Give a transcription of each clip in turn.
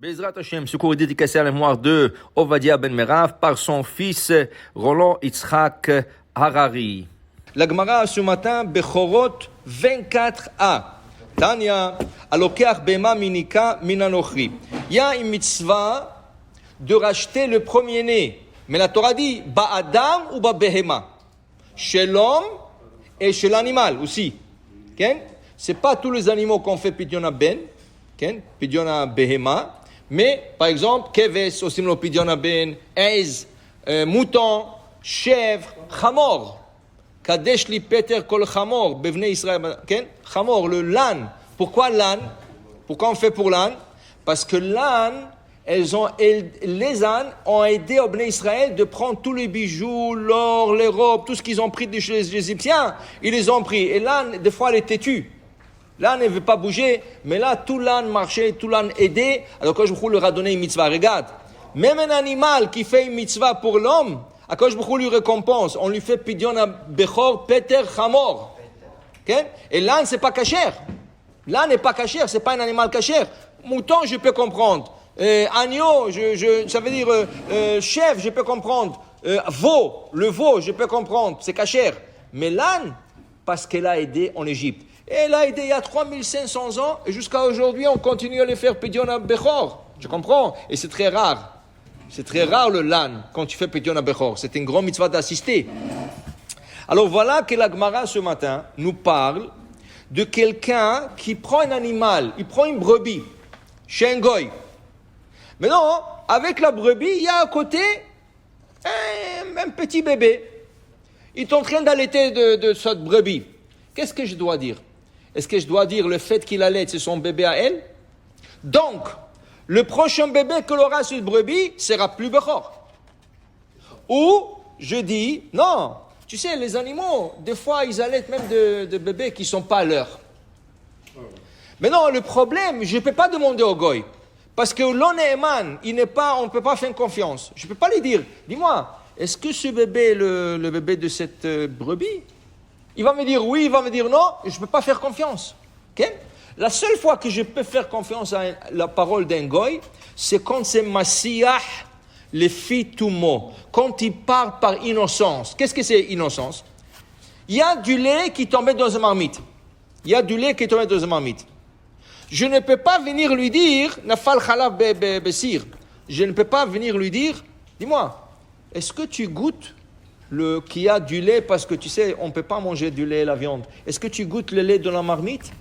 Bezrat Hashem, secours dédicacé à la mémoire de Ovadia Ben Merav par son fils Roland Yitzhak Harari. La Gemara ce matin, Bechorot 24a. Tanya, Alokeach Bema Minika Minanochri. Il y a une mitzvah de racheter le premier-né. Mais la Torah dit, Ba'adam ou Ba'behema. Chez l'homme et chez l'animal aussi. Okay? Ce n'est pas tous les animaux qu'on fait Pidyon Ben, okay? Pidyon Behema. Mais, par exemple, keves, osim lo pidyon ben, ez, mouton, chèvre, chamor. Kadesh li peter kol chamor, bevne Israël. Chamor, le l'âne. Pourquoi l'âne? Pourquoi on fait pour l'âne? Parce que l'âne, les ânes ont aidé au Bnei Israël de prendre tous les bijoux, l'or, les robes, tout ce qu'ils ont pris de chez les Égyptiens. Ils les ont pris. Et l'âne, des fois, elle est têtue. L'âne ne veut pas bouger, mais là, tout l'âne marchait, tout l'âne aidait. Alors, Akadosh Baruch Hu leur a donné une mitzvah. Regarde, même un animal qui fait une mitzvah pour l'homme, Akadosh Baruch Hu lui récompense. On lui fait pidyon bechor, peter, chamor. Okay? Et l'âne, c'est pas cachère. L'âne n'est pas cachère, c'est pas un animal cachère. Mouton, je peux comprendre. Agneau, ça veut dire chèvre, je peux comprendre. Veau, le veau, je peux comprendre, c'est cachère. Mais l'âne, parce qu'elle a aidé en Égypte. Et elle a aidé il y a 3500 ans, et jusqu'à aujourd'hui, on continue à les faire pidyon bechor. Tu comprends? Et c'est très rare. C'est très rare le l'âne, quand tu fais pidyon bechor. C'est une grande mitzvah d'assister. Alors voilà que la Gemara ce matin nous parle de quelqu'un qui prend un animal, il prend une brebis, chez un goy. Mais non, avec la brebis, il y a à côté un petit bébé. Il est en train d'allaiter de cette brebis. Qu'est-ce que je dois dire? Est-ce que je dois dire le fait qu'il allait, c'est son bébé à elle? Donc, le prochain bébé que l'aura cette brebis sera plus bechor. Ou, je dis, non, tu sais, les animaux, des fois, ils allaitent même de bébés qui ne sont pas à l'heure. Mais non, le problème, je ne peux pas demander au goy. Parce que l'onéman, on ne peut pas faire confiance. Je ne peux pas lui dire, dis-moi, est-ce que ce bébé, le bébé de cette brebis, il va me dire oui, il va me dire non, et je ne peux pas faire confiance. Okay? La seule fois que je peux faire confiance à la parole d'un goy, c'est quand c'est Masiah, le fitumo, quand il parle par innocence. Qu'est-ce que c'est innocence? Il y a du lait qui tombait dans une marmite. Je ne peux pas venir lui dire, nafal khalav besir. Je ne peux pas venir lui dire, dis-moi, est-ce que tu goûtes qu'il y a du lait, parce que tu sais, on ne peut pas manger du lait et la viande. Est-ce que tu goûtes le lait de la marmite?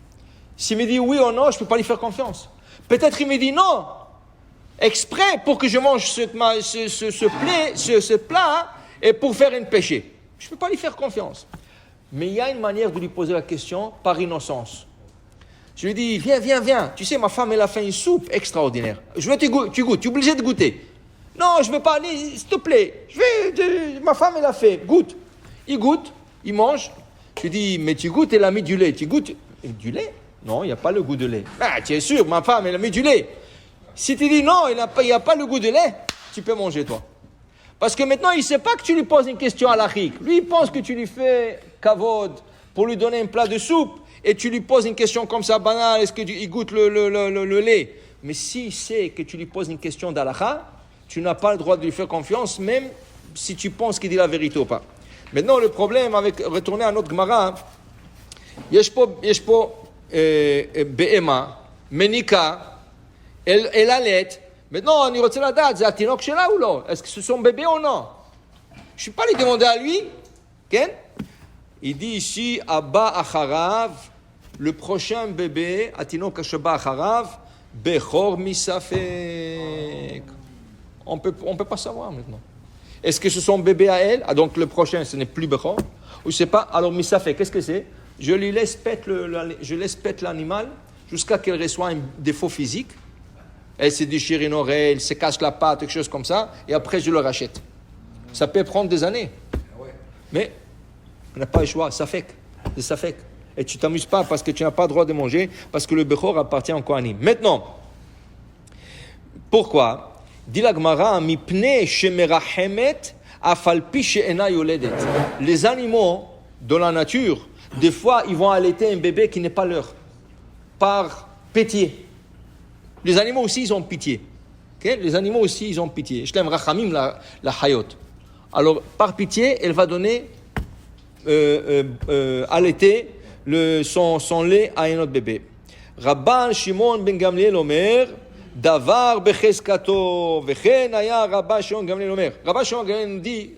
S'il me dit oui ou non, je ne peux pas lui faire confiance. Peut-être il me dit non, exprès pour que je mange ce plat et pour faire un péché. Je ne peux pas lui faire confiance. Mais il y a une manière de lui poser la question par innocence. Je lui dis, viens. Tu sais, ma femme, elle a fait une soupe extraordinaire. Je veux que tu goûtes, tu es obligé de goûter. Non, je ne veux pas, s'il te plaît. Ma femme, elle a fait, goûte. Il goûte, il mange. Je lui dis, mais tu goûtes, elle a mis du lait. Tu goûtes du lait? Non, il n'y a pas le goût de lait. Ah, tu es sûr, ma femme, elle a mis du lait. Si tu dis non, il n'y a pas le goût de lait, tu peux manger, toi. Parce que maintenant, il ne sait pas que tu lui poses une question à l'achik. Lui, il pense que tu lui fais kavod pour lui donner un plat de soupe et tu lui poses une question comme ça, banale, est-ce qu'il goûte le lait? Mais s'il sait que tu lui poses une question d'alacha, tu n'as pas le droit de lui faire confiance, même si tu penses qu'il dit la vérité ou pas. Maintenant, le problème avec retourner à notre Gemara, Yeshpo Be'ema, Menika, elle allait. Maintenant, on y retient la date, c'est à Tinok Shela ou non? Est-ce que c'est son bébé ou non? Je ne suis pas lui demander à lui. Ken? Il dit ici, Abba Acharav, le prochain bébé, Atinok Sheba Acharav, Bechor Misafek. On peut pas savoir maintenant. Est-ce que c'est son bébé à elle? Ah, donc le prochain, ce n'est plus Bechor? Ou je ne sais pas. Alors Misafek, qu'est-ce que c'est? Je laisse pète l'animal jusqu'à qu'elle reçoive un défaut physique. Elle se déchire une oreille, elle se casse la patte, quelque chose comme ça, et après je le rachète. Ça peut prendre des années. Mais on n'a pas le choix, ça fait. Et tu ne t'amuses pas parce que tu n'as pas le droit de manger, parce que le Bechor appartient au Kohanim. Maintenant, pourquoi? Dit la Gemara, mipne shemerachemet afalpi she'ena yoledet. Les animaux de la nature, des fois, ils vont allaiter un bébé qui n'est pas leur, par pitié. Les animaux aussi, ils ont pitié. Okay? Les animaux aussi, ils ont pitié. Je t'aime, rachamim, la hayot. Alors, par pitié, elle va donner, allaiter son lait à un autre bébé. Rabban Shimon ben Gamliel Omer, Davar bechezkato, vechen aya Rabban Shimon ben Gamliel Omer. Rabban Shimon ben Gamliel nous dit,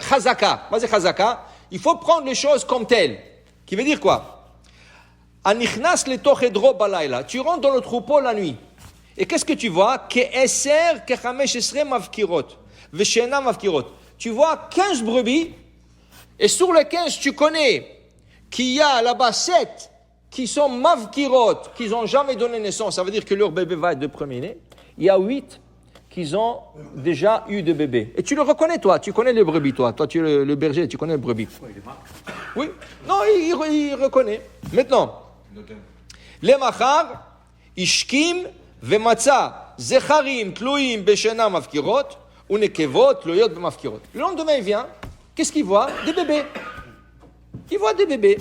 chazaka. Qu'est-ce que c'est chazaka? Il faut prendre les choses comme telles. Qui veut dire quoi? Anichnas letoch edro balayla. Tu rentres dans le troupeau la nuit. Et qu'est-ce que tu vois? Ke'eser kechamesh esre mavkirot, veshena mavkirot. Tu vois 15 brebis, et sur les 15, tu connais qu'il y a là-bas 7 qui sont mavkirot, qui n'ont jamais donné naissance. Ça veut dire que leur bébé va être de premier-né. Il y a 8 qui ont déjà eu de bébés. Et tu le reconnais, toi. Tu connais les brebis, toi. Toi, tu es le berger, tu connais les brebis. Oui. Non, il reconnaît. Maintenant, les machar, ishkim, vematza, zecharim, tluim, beshena, mavkirot, unekevot, tloyot, bemavkirot. Le lendemain, il vient. Qu'est-ce qu'il voit? Des bébés. Il voit des bébés.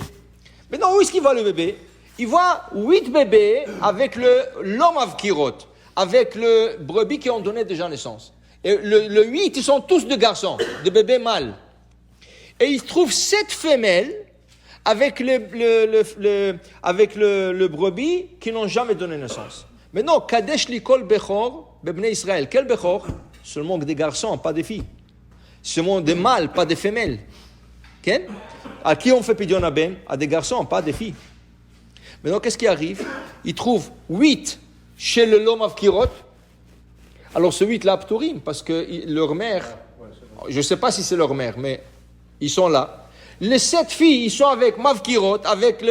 Maintenant, où est-ce qu'il voit le bébé? Il voit 8 bébés avec l'homme avkirot, avec le brebis qui ont donné déjà naissance. Et le 8, ils sont tous de garçons, de bébés mâles. Et il trouve 7 femelles avec le brebis qui n'ont jamais donné naissance. Maintenant, Kadesh likol bechor, bebnei Israël. Quel bechor? Seulement des garçons, pas des filles. Seulement des mâles, pas des femelles. Okay? À qui on fait Pidyon Aben? À des garçons, pas des filles. Maintenant, qu'est-ce qui arrive? Ils trouvent 8 chez le Lom Avkirot. Alors, ce 8 là, Pturim, parce que leur mère, je ne sais pas si c'est leur mère, mais ils sont là. Les 7 filles, ils sont avec Mavkirot, avec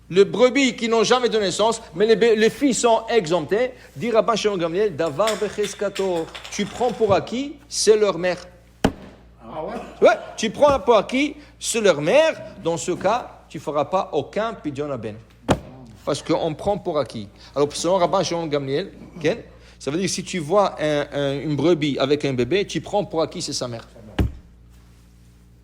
le brebis qui n'ont jamais donné naissance, mais les filles sont exemptées. Dit Rabban Shimon Gamliel, Davar bechezkato. Tu prends pour acquis, c'est leur mère. Ah ouais? Ouais, tu prends pour acquis, c'est leur mère. Dans ce cas, tu ne feras pas aucun Pidyon Aben. Parce qu'on prend pour acquis. Alors, selon Rabban Shimon Gamliel, okay, ça veut dire que si tu vois une brebis avec un bébé, tu prends pour acquis, c'est sa mère.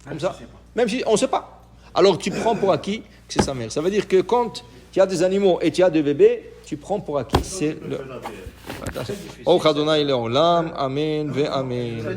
Comme ça. Même si on ne sait pas. Alors, tu prends pour acquis que c'est sa mère. Ça veut dire que quand tu as des animaux et tu as des bébés, tu prends pour acquis. C'est le. Oh, Adonai Leolam, Amen, ve Amen.